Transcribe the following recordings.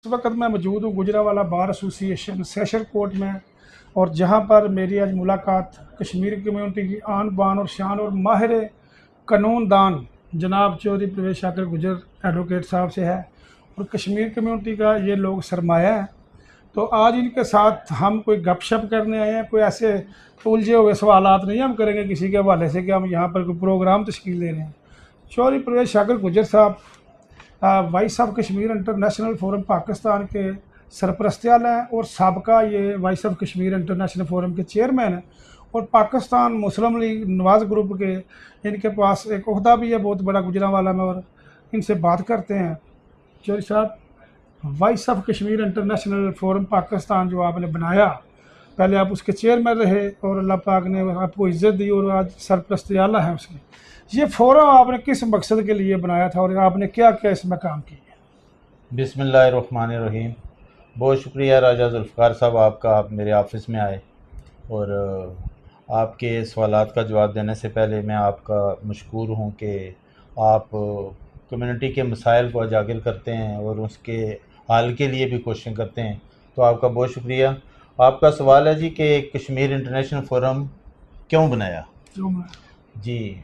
इस वक्त मैं मौजूद हूँ Gujranwala bar association session court में, और जहाँ पर मेरी आज मुलाकात कश्मीर कम्यूनिटी की आन बान और शान और माहिर कानून दान जनाब चौधरी प्रवेश आकर गुजर एडवोकेट साहब से है। और कश्मीर कम्यूनिटी का ये लोग सरमाया है। तो आज इनके साथ हम कोई गपशप करने आए हैं, कोई ऐसे उलझे हुए सवालात नहीं हम करेंगे किसी के हवाले से कि हम यहाँ पर कोई प्रोग्राम तश्कील दे रहे हैं। चौधरी प्रवेश आकर गुजर साहब vice of Kashmir international forum Pakistan के सरपरस्तियाल हैं और साबका ये vice of Kashmir international forum के चेयरमैन हैं, और पाकिस्तान मुस्लिम लीग नवाज़ ग्रुप के इनके पास एक ओहदा भी है बहुत बड़ा गुजरांवाला में। और इनसे बात करते हैं। चौधरी साहब, vice of Kashmir international forum Pakistan जो आपने बनाया, पहले आप उसके चेयरमैन रहे और अल्लाह पाक ने आपको इज़्ज़त दी और आज सरपरस्ती आला है उसकी। ये फोरम आपने किस मकसद के लिए बनाया था और आपने क्या क्या इसमें काम किया? बिस्मिल्लाहिर्रहमानिर्रहीम। बहुत शुक्रिया राजा जुल्फ़िकार साहब आपका, आप मेरे ऑफ़िस में आए और आपके सवालात का जवाब देने से पहले मैं आपका मशकूर हूँ कि आप कम्युनिटी के मसाइल को उजागर करते हैं और उसके हल के लिए भी कोशिश करते हैं, तो आपका बहुत शुक्रिया। आपका सवाल है जी कि कश्मीर इंटरनेशनल फोरम क्यों बनाया? जी,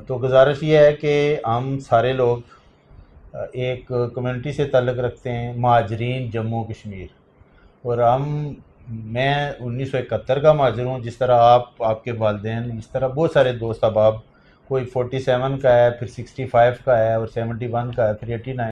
तो गुजारिश ये है कि हम सारे लोग एक कम्युनिटी से ताल्लुक़ रखते हैं, महाजरीन जम्मू कश्मीर, और मैं 1971 का महाजर हूँ। जिस तरह आपके वालिदैन, इस तरह बहुत सारे दोस्त अहबाब, कोई 47 का है, फिर 65 का है और 71 का है, फिर 89।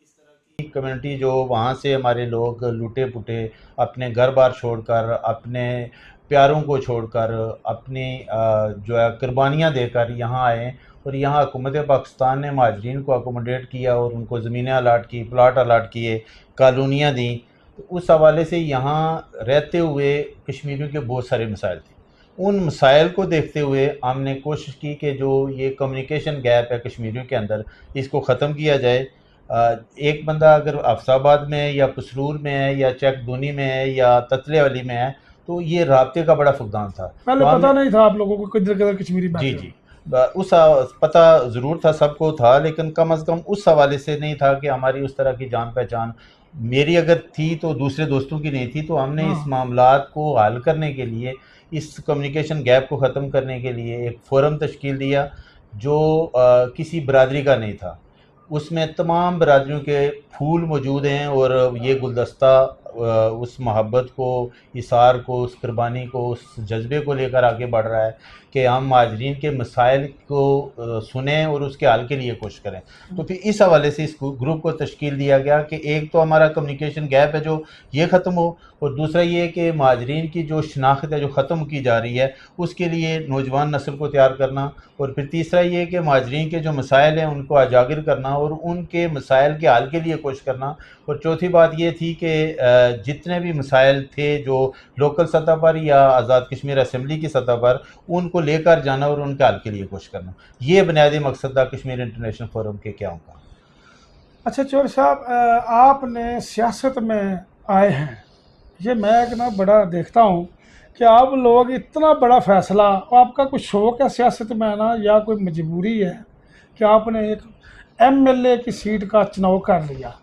इस तरह की कम्युनिटी जो वहाँ से हमारे लोग लूटे पुटे अपने घर बार छोड़कर, अपने प्यारों को छोड़कर, अपनी जो है कुर्बानियाँ देकर यहाँ आए, और यहाँ हुकूमत पाकिस्तान ने महाजरीन को अकोमोडेट किया और उनको ज़मीनें अलाट की, प्लाट अलाट किए, कॉलोनियाँ दी। तो उस हवाले से यहाँ रहते हुए कश्मीरियों के बहुत सारे मसाइल थे। उन मसाइल को देखते हुए हमने कोशिश की कि जो ये कम्युनिकेशन गैप है कश्मीरियों के अंदर, इसको ख़त्म किया जाए। एक बंदा अगर अफसाबाद में है या पसरूर में है या चकदूनी में है या ततलेवाली में है, तो ये राब्ते का बड़ा फुकदान था। पहले तो पता नहीं था आप लोगों को किधर किधर कश्मीरी जी जी, उस पता ज़रूर था, सबको था, लेकिन कम अज़ कम उस हवाले से नहीं था कि हमारी उस तरह की जान पहचान मेरी अगर थी तो दूसरे दोस्तों की नहीं थी। तो हमने इस मामलात को हल करने के लिए, इस कम्युनिकेशन गैप को ख़त्म करने के लिए एक फ़ोरम तश्कील दिया जो किसी बरादरी का नहीं था। उसमें तमाम बरादरियों के फूल मौजूद हैं और ये गुलदस्ता उस मोहब्बत को, इसार को, उस कुर्बानी को, उस जज्बे को लेकर आगे बढ़ रहा है कि हम महाजरीन के मसाइल को सुनें और उसके हल के लिए कोशिश करें। तो फिर इस हवाले से इस ग्रुप को तश्कील दिया गया कि एक तो हमारा कम्युनिकेशन गैप है जो ये ख़त्म हो, और दूसरा ये कि महाजरीन की जो शनाख्त है जो ख़त्म की जा रही है उसके लिए नौजवान नस्ल को तैयार करना, और फिर तीसरा ये कि महाजरीन के जो मसाइल हैं उनको उजागर करना और उनके मसाइल के हल के लिए कोशिश करना। और चौथी बात ये थी कि जितने भी मसाइल थे जो लोकल सतह पर या आज़ाद कश्मीर असम्बली की सतह पर, उनको लेकर जाना और उनके हल के लिए कोशिश करना, ये बुनियादी मकसद था कश्मीर इंटरनेशनल फोरम के क्या होगा। अच्छा चौधरी साहब, आपने सियासत में आए हैं, ये मैं एक ना बड़ा देखता हूँ कि आप लोग इतना बड़ा फ़ैसला, आपका कुछ शौक़ है सियासत में आना या कोई मजबूरी है कि आपने एक MLA की सीट का चुनाव कर लिया?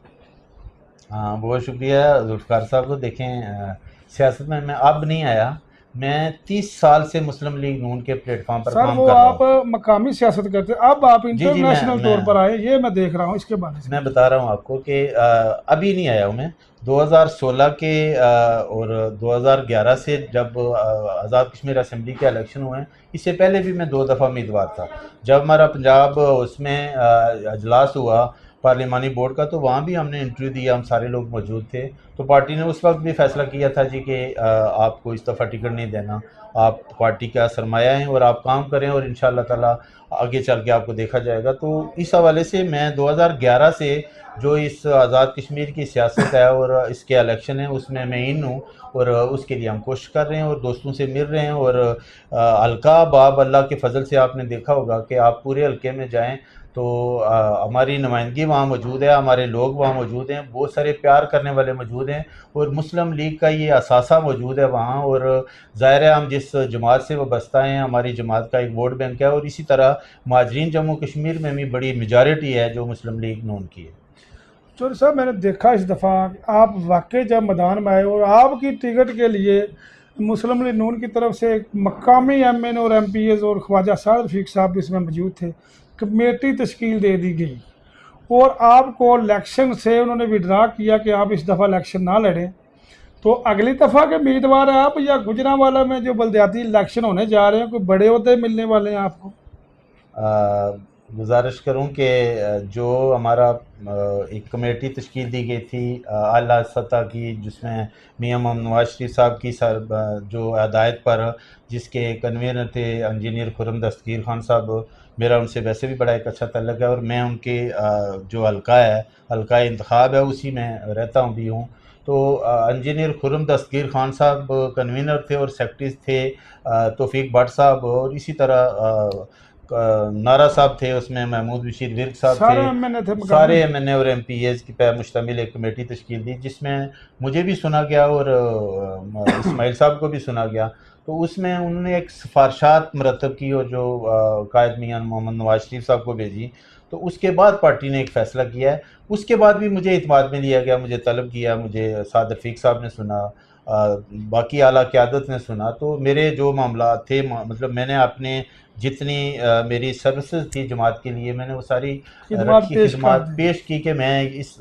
हाँ, बहुत शुक्रिया जुल्फ़िकार साहब को। देखें, सियासत में मैं अब नहीं आया, मैं 30 साल से मुस्लिम लीग नून के प्लेटफॉर्म पर काम कर रहा हूँ। आप मकामी सियासत करते, अब आप इंटरनेशनल तौर पर आए, ये मैं देख रहा हूँ, इसके बारे में मैं बता रहा हूँ आपको कि अभी नहीं आया हूँ मैं। 2016 के और 2011 से जब आज़ाद कश्मीर असम्बली के इलेक्शन हुए हैं, इससे पहले भी मैं 2 दफ़ा उम्मीदवार था। जब हमारा पंजाब उसमें अजलास हुआ पार्लिमानी बोर्ड का, तो वहाँ भी हमने इंटरव्यू दिया, हम सारे लोग मौजूद थे। तो पार्टी ने उस वक्त भी फ़ैसला किया था जी कि आपको इस दफ़ा टिकट नहीं देना, आप पार्टी का सरमाया हैं और आप काम करें और इंशाअल्लाह ताला आगे चल के आपको देखा जाएगा। तो इस हवाले से मैं 2011 से जो इस आज़ाद कश्मीर की सियासत है और इसके इलेक्शन है उसमें मैं इन हूँ, और उसके लिए हम कोशिश कर रहे हैं और दोस्तों से मिल रहे हैं। और हल्का बाब अल्लाह के फजल से आपने देखा होगा कि आप पूरे हल्के में जाएँ तो हमारी नुमाइंदगी वहाँ मौजूद है, हमारे लोग वहाँ मौजूद हैं, बहुत सारे प्यार करने वाले मौजूद हैं, और मुस्लिम लीग का ये असासा मौजूद है वहाँ। और ज़ाहिर है हम जिस जमात से वाबस्ता हैं, हमारी जमात का एक वोट बैंक है, और इसी तरह महाजरीन जम्मू कश्मीर में भी बड़ी मेजॉरिटी है जो मुस्लिम लीग नून की है। चौधरी साहब, मैंने देखा इस दफ़ा आप वाकई जब मैदान में आए और आपकी टिकट के लिए मुस्लिम लीग नून की तरफ से मकामी एमएन और एमपीएस और ख्वाजा साद रफीक साहब भी इसमें मौजूद थे, कमेटी तश्कील दे दी गई और आपको इलेक्शन से उन्होंने विड्रा किया कि आप इस दफ़ा इलेक्शन ना लड़ें। तो अगली दफ़ा के उम्मीदवार आप या गुजरांवाला में जो बलदियाती इलेक्शन होने जा रहे हैं, कोई बड़े ओहदे मिलने वाले हैं आपको? गुजारिश करूं कि जो हमारा एक कमेटी तश्कील दी गई थी आला सतह की, जिसमें मियां मोहम्मद नवाज शरीफ साहब की जो हदायत पर, जिसके कन्वीनर थे इंजीनियर खुर्रम दस्तगीर खान साहब, मेरा उनसे वैसे भी बड़ा एक अच्छा ताल्लुक़ है और मैं उनके जो हल्का इंतखाब है उसी में रहता हूँ भी हूँ। तो इंजीनियर खुर्रम दस्तगीर खान साहब कन्वीनर थे और सेक्रेटरी थे तौफीक भट्ट साहब, और इसी तरह नारा साहब थे, उसमें महमूद बशीर विर्क साहब थे, सारे एमएनए और एमपीएस की पर मुश्तमिल एक कमेटी तश्कील दी, जिसमें मुझे भी सुना गया और इस्माइल साहब को भी सुना गया। तो उसमें उन्होंने एक सिफारशात मरतब की और जो कायद मियां मोहम्मद नवाज शरीफ साहब को भेजी। तो उसके बाद पार्टी ने एक फ़ैसला किया है। उसके बाद भी मुझे इत्माद में लिया गया, मुझे तलब किया, मुझे साद रफीक साहब ने सुना, बाकी आला क़यादत ने सुना। तो मेरे जो मामला थे, मतलब मैंने अपने जितनी मेरी सर्विसेज थी जमात के लिए, मैंने वो सारी खिदमत पेश की कि मैं इस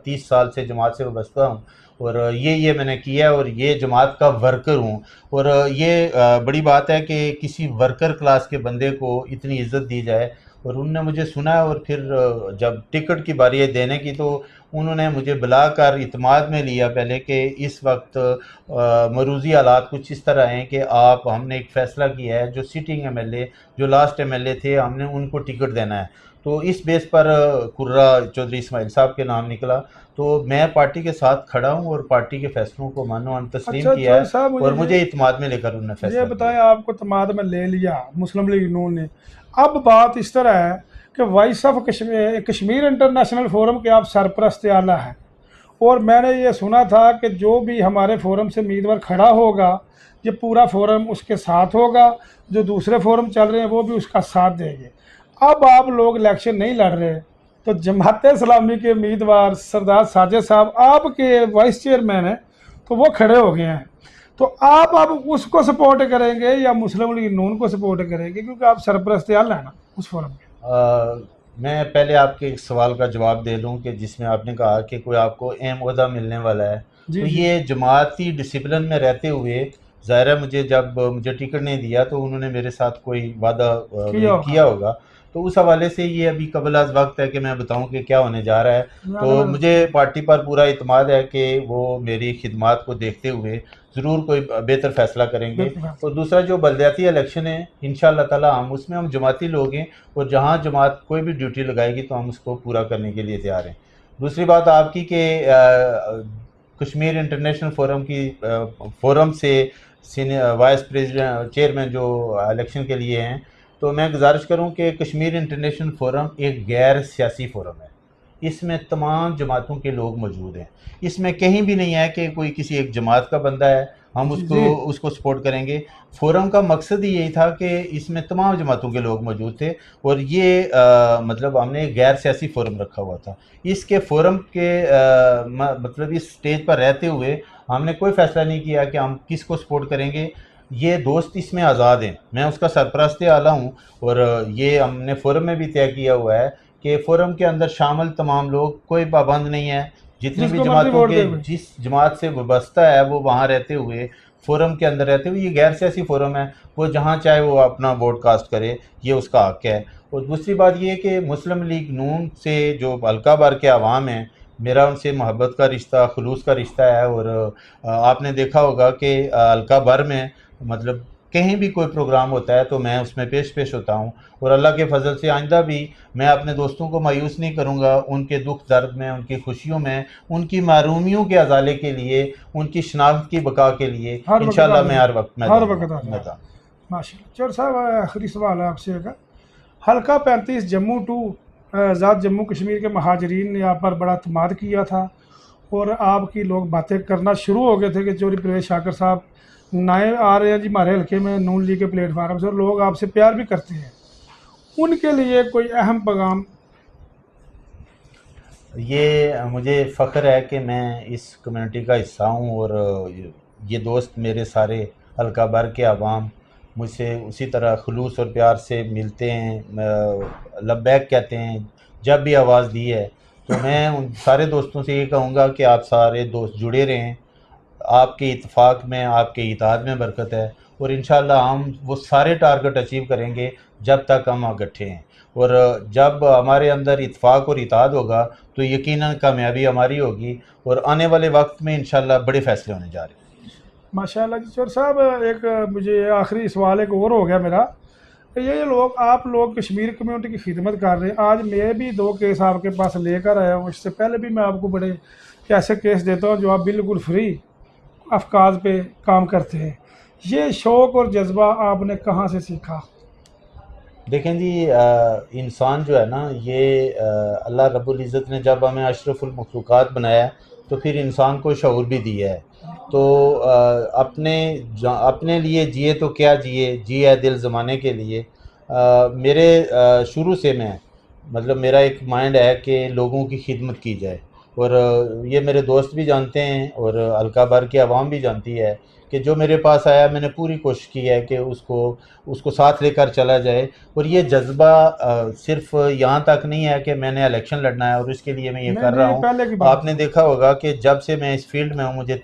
30 साल से जमात से वाबस्ता हूँ और ये मैंने किया है और ये जमात का वर्कर हूँ। और ये बड़ी बात है कि किसी वर्कर क्लास के बंदे को इतनी इज़्ज़त दी जाए। और उनने मुझे सुना और फिर जब टिकट की बारी है देने की, तो उन्होंने मुझे बुलाकर इत्माद में लिया पहले कि इस वक्त मरूज़ी हालात कुछ इस तरह हैं कि हमने एक फ़ैसला किया है, जो सिटिंग एमएलए जो लास्ट एमएलए थे, हमने उनको टिकट देना है। तो इस बेस पर कुर्रा चौधरी इस्माइल साहब के नाम निकला। तो मैं पार्टी के साथ खड़ा हूँ और पार्टी के फैसलों को मानो तस्लीम किया है और मुझे इत्माद में लेकर उन्होंने फैसला ये बताएं, आपको इत्माद में ले लिया मुस्लिम लीग नून ने। अब बात इस तरह है कि voice of Kashmir international forum के आप सरपरस्त आला हैं और मैंने ये सुना था कि जो भी हमारे फोरम से उम्मीदवार खड़ा होगा, ये पूरा फोरम उसके साथ होगा, जो दूसरे फोरम चल रहे हैं वो भी उसका साथ देंगे। अब आप लोग इलेक्शन नहीं लड़ रहे, तो जमात इस्लामी के उम्मीदवार सरदार साजिद साहब आपके वाइस चेयरमैन हैं, तो वो खड़े हो गए हैं। तो आप अब उसको सपोर्ट करेंगे या मुस्लिम लीग नून को सपोर्ट करेंगे, क्योंकि आप सरपरस्त आला है ना उस फोरम के? मैं पहले आपके एक सवाल का जवाब दे दूं कि जिसमें आपने कहा कि कोई आपको अहम ओहदा मिलने वाला है। तो ये जमाती डिसिप्लिन में रहते हुए ज़ाहिर है, मुझे टिकट नहीं दिया तो उन्होंने मेरे साथ कोई वादा किया होगा। तो उस हवाले से ये अभी कबल अज़ वक्त है कि मैं बताऊं कि क्या होने जा रहा है। तो मुझे पार्टी पर पूरा इत्माद है कि वो मेरी खिदमत को देखते हुए ज़रूर कोई बेहतर फ़ैसला करेंगे। और दूसरा जो बलदियाती इलेक्शन है, इंशाअल्लाह ताला उसमें हम जमाती लोग हैं और जहाँ जमात कोई भी ड्यूटी लगाएगी तो हम उसको पूरा करने के लिए तैयार हैं। दूसरी बात आपकी कि कश्मीर इंटरनेशनल फोरम से वाइस प्रेसिडेंट चेयरमैन जो इलेक्शन के लिए हैं, तो मैं गुजारिश करूं कि कश्मीर इंटरनेशनल फोरम एक गैर सियासी फोरम है। इसमें तमाम जमातों के लोग मौजूद हैं। इसमें कहीं भी नहीं है कि कोई किसी एक जमात का बंदा है हम उसको सपोर्ट करेंगे। फोरम का मकसद ही यही था कि इसमें तमाम जमातों के लोग मौजूद थे और ये मतलब हमने एक गैर सियासी फोरम रखा हुआ था। इसके फोरम के मतलब इस स्टेज पर रहते हुए हमने कोई फ़ैसला नहीं किया कि हम किसको सपोर्ट करेंगे। ये दोस्त इसमें आज़ाद हैं, मैं उसका सरपरस्त आला हूँ और ये हमने फोरम में भी तय किया हुआ है कि फोरम के अंदर शामिल तमाम लोग, कोई पाबंद नहीं है। जितनी भी जमातों के जिस जमात से वाबस्ता है वो वहाँ रहते हुए, फोरम के अंदर रहते हुए, ये गैर सियासी फोरम है, वो जहाँ चाहे वो अपना वोट कास्ट करे, ये उसका हक है। और दूसरी बात ये कि मुस्लिम लीग नून से जो हल्का बार के अवाम हैं, मेरा उनसे मोहब्बत का रिश्ता, खुलूस का रिश्ता है। और आपने देखा होगा कि हल्का भर में मतलब कहीं भी कोई प्रोग्राम होता है तो मैं उसमें पेश होता हूँ और अल्लाह के फजल से आइंदा भी मैं अपने दोस्तों को मायूस नहीं करूँगा। उनके दुख दर्द में, उनकी खुशियों में, उनकी महरूमियों के अजाले के लिए, उनकी शनाख्त की बका के लिए इंशाअल्लाह मैं हर वक्त माशाअल्लाह। चौधरी साहब, आखिरी सवाल है आपसे का, हल्का 35 जम्मू टू आज़ाद जम्मू कश्मीर के महाजरीन ने आप पर बड़ा इत्माद किया था और आपकी लोग बातें करना शुरू हो गए थे कि चौधरी परवेज़ शाकर साहब नए आ रहे हैं जी हमारे हल्के में नून लीग के प्लेटफार्म से और लोग आपसे प्यार भी करते हैं। उनके लिए कोई अहम पैगाम? یہ مجھے فخر ہے کہ میں اس کمیونٹی کا حصہ ہوں، اور یہ دوست میرے سارے حلقہ بر کے عوام مجھ سے اسی طرح خلوص اور پیار سے ملتے ہیں، لبیک کہتے ہیں جب بھی آواز دی ہے۔ تو میں ان سارے دوستوں سے یہ کہوں گا کہ آپ سارے دوست جڑے رہیں، آپ کے اتفاق میں، آپ کے اتحاد میں برکت ہے، اور انشاءاللہ ہم وہ سارے ٹارگٹ اچیو کریں گے جب تک ہم اکٹھے ہیں، اور جب ہمارے اندر اتفاق اور اتحاد ہوگا تو یقیناً کامیابی ہماری ہوگی، اور آنے والے وقت میں انشاءاللہ بڑے فیصلے ہونے جا رہے ہیں۔ ماشاءاللہ جی چور صاحب، ایک مجھے آخری سوال ایک اور ہو گیا میرا، یہ لوگ آپ لوگ کشمیر کمیونٹی کی خدمت کر رہے ہیں، آج میں بھی 2 کیس آپ کے پاس لے کر آیا ہوں، اس سے پہلے بھی میں آپ کو بڑے ایسے کیس دیتا ہوں جو آپ بالکل فری افکار پہ کام کرتے ہیں، یہ شوق اور جذبہ آپ نے کہاں سے سیکھا؟ دیکھیں جی، انسان جو ہے نا، یہ اللہ رب العزت نے جب ہمیں اشرف المخلوقات بنایا تو پھر انسان کو شعور بھی دیا ہے، تو اپنے لیے جیے تو کیا جیے ہے دل زمانے کے لیے۔ میرے شروع سے مطلب میرا ایک مائنڈ ہے کہ لوگوں کی خدمت کی جائے، اور یہ میرے دوست بھی جانتے ہیں اور حلقہ بھر کی عوام بھی جانتی ہے کہ جو میرے پاس آیا میں نے پوری کوشش کی ہے کہ اس کو ساتھ لے کر چلا جائے، اور یہ جذبہ صرف یہاں تک نہیں ہے کہ میں نے الیکشن لڑنا ہے اور اس کے لیے میں یہ نہیں کر رہا نہیں، ہوں۔ پہلے کی بات آپ نے دیکھا ہوگا کہ جب سے میں اس فیلڈ میں ہوں، مجھے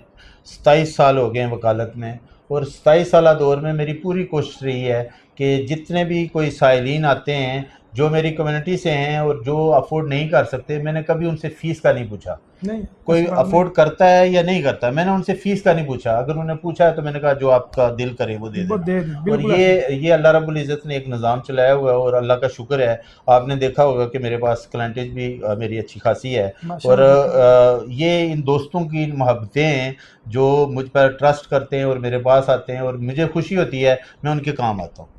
27 سال ہو گئے ہیں وکالت میں، اور 27 سالہ دور میں میری پوری کوشش رہی ہے کہ جتنے بھی کوئی سائلین آتے ہیں جو میری کمیونٹی سے ہیں اور جو افورڈ نہیں کر سکتے، میں نے کبھی ان سے فیس کا نہیں پوچھا۔ نہیں، کوئی ایسی بات نہیں، افورڈ کرتا ہے یا نہیں کرتا، میں نے ان سے فیس کا نہیں پوچھا، اگر انہوں نے پوچھا ہے تو میں نے کہا جو آپ کا دل کرے وہ دے وہ دینا۔ دے دیں، اور بالکل ایسے یہ اللہ رب العزت نے ایک نظام چلایا ہوا ہے، اور اللہ کا شکر ہے، آپ نے دیکھا ہوگا کہ میرے پاس کلائنٹیج بھی میری اچھی خاصی ہے، اور ماشاءاللہ۔ یہ ان دوستوں کی محبتیں ہیں جو مجھ پر ٹرسٹ کرتے ہیں اور میرے پاس آتے ہیں، اور مجھے خوشی ہوتی ہے میں ان کے کام آتا ہوں۔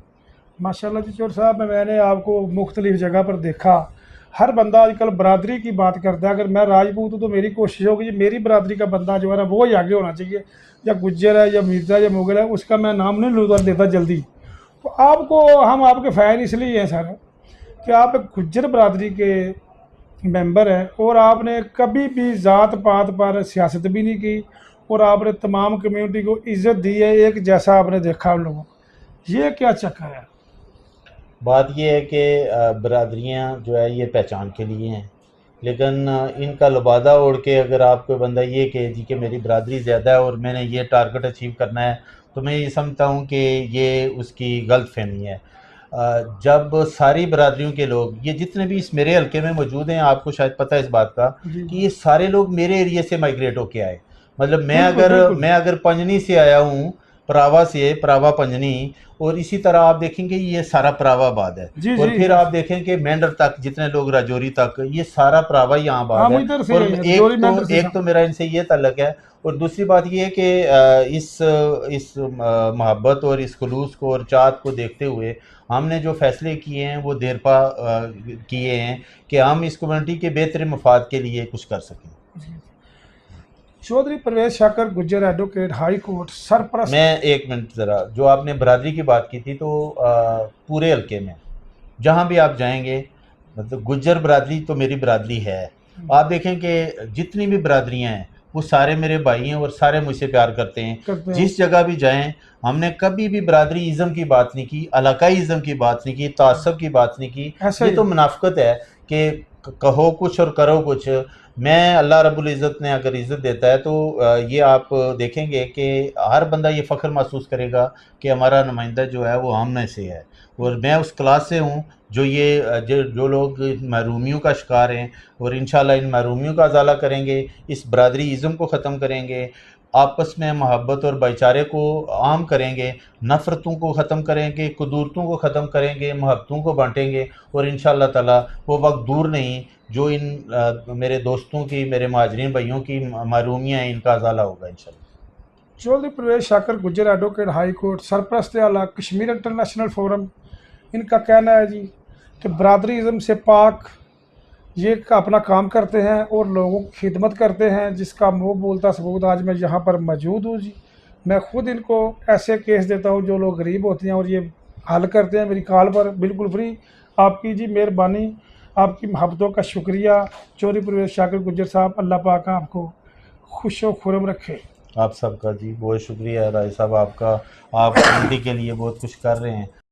ماشاءاللہ جی چور صاحب، میں نے آپ کو مختلف جگہ پر دیکھا، ہر بندہ آج کل برادری کی بات کرتا ہے، اگر میں راجپوت ہوں تو میری کوشش ہوگی کہ میری برادری کا بندہ جو ہے نا وہ ہی آگے ہونا چاہیے، یا گجر ہے یا مرزا یا مغل ہے، اس کا میں نام نہیں لوں دیتا جلدی۔ تو آپ کو ہم آپ کے فین اس لیے ہیں سر کہ آپ ایک گجر برادری کے ممبر ہیں، اور آپ نے کبھی بھی ذات پات پر سیاست بھی نہیں کی، اور آپ نے تمام کمیونٹی کو عزت دی ہے ایک جیسا آپ نے دیکھا ان لوگوں کو، یہ کیا چکر ہے؟ بات یہ ہے کہ برادریاں جو ہے یہ پہچان کے لیے ہیں، لیکن ان کا لبادہ اوڑھ کے اگر آپ کو بندہ یہ کہ جی کہ میری برادری زیادہ ہے اور میں نے یہ ٹارگٹ اچیو کرنا ہے، تو میں یہ سمجھتا ہوں کہ یہ اس کی غلط فہمی ہے۔ جب ساری برادریوں کے لوگ، یہ جتنے بھی اس میرے حلقے میں موجود ہیں، آپ کو شاید پتہ ہے اس بات کا جی کہ یہ سارے لوگ میرے ایریے سے مائیگریٹ ہو کے آئے، مطلب بالکل بالکل میں اگر پنجنی سے آیا ہوں، پراوا سے، پراوا پنجنی، اور اسی طرح آپ دیکھیں گے یہ سارا پراوا آباد ہے، جی اور جی، پھر آپ دیکھیں کہ مینڈر تک جتنے لوگ راجوری تک، یہ سارا پراوا یہاں آباد ہم ہے۔ ادھر سے اور ہیں جوری مینڈر سے ایک تو میرا ان سے یہ تعلق ہے، اور دوسری بات یہ ہے کہ اس محبت اور اس خلوص کو اور چاہت کو دیکھتے ہوئے ہم نے جو فیصلے کیے ہیں وہ دیرپا کیے ہیں کہ ہم اس کمیونٹی کے بہتر مفاد کے لیے کچھ کر سکیں۔ چودھری پرویز شاکر گجر ایڈوکیٹ ہائی کورٹ سرپرست۔ میں ایک منٹ ذرا، جو آپ نے برادری کی بات کی تھی، تو پورے حلقے میں جہاں بھی آپ جائیں گے، مطلب گجر برادری تو میری برادری ہے، آپ دیکھیں کہ جتنی بھی برادریاں ہیں وہ سارے میرے بھائی ہیں اور سارے مجھ سے پیار کرتے ہیں۔ جس جگہ بھی جائیں ہم نے کبھی بھی برادری ازم کی بات نہیں کی، علاقائی ازم کی بات نہیں کی، تعصب کی بات نہیں کی۔ یہ تو منافقت ہے کہ کہو کچھ اور کرو کچھ۔ میں اللہ رب العزت نے اگر عزت دیتا ہے تو یہ آپ دیکھیں گے کہ ہر بندہ یہ فخر محسوس کرے گا کہ ہمارا نمائندہ جو ہے وہ ہم میں سے ہے، اور میں اس کلاس سے ہوں جو لوگ محرومیوں کا شکار ہیں، اور انشاءاللہ ان محرومیوں کا ازالہ کریں گے، اس برادری ازم کو ختم کریں گے، آپس میں محبت اور بھائی چارے کو عام کریں گے، نفرتوں کو ختم کریں گے، قدورتوں کو ختم کریں گے، محبتوں کو بانٹیں گے، اور انشاءاللہ تعالی وہ وقت دور نہیں جو ان میرے دوستوں کی، میرے مہاجرین بھائیوں کی محرومیاں ہیں، ان کا ازالہ ہوگا انشاءاللہ۔ چودھری پرویز شاکر گجر ایڈوکیٹ ہائی کورٹ سرپرست اعلیٰ کشمیر انٹرنیشنل فورم، ان کا کہنا ہے جی کہ برادری ازم سے پاک یہ اپنا کام کرتے ہیں اور لوگوں کی خدمت کرتے ہیں، جس کا منہ بولتا ثبوت آج میں یہاں پر موجود ہوں جی۔ میں خود ان کو ایسے کیس دیتا ہوں جو لوگ غریب ہوتے ہیں اور یہ حل کرتے ہیں میری کال پر بالکل فری۔ آپ کی جی مہربانی آپ کی محبتوں کا شکریہ چوری پرویز شاکر گجر صاحب. اللہ پاک آپ کو خوش و خرم رکھے. آپ سب کا جی بہت شکریہ راجہ صاحب آپ کا. آپ ہندی کے لیے بہت کچھ کر رہے ہیں.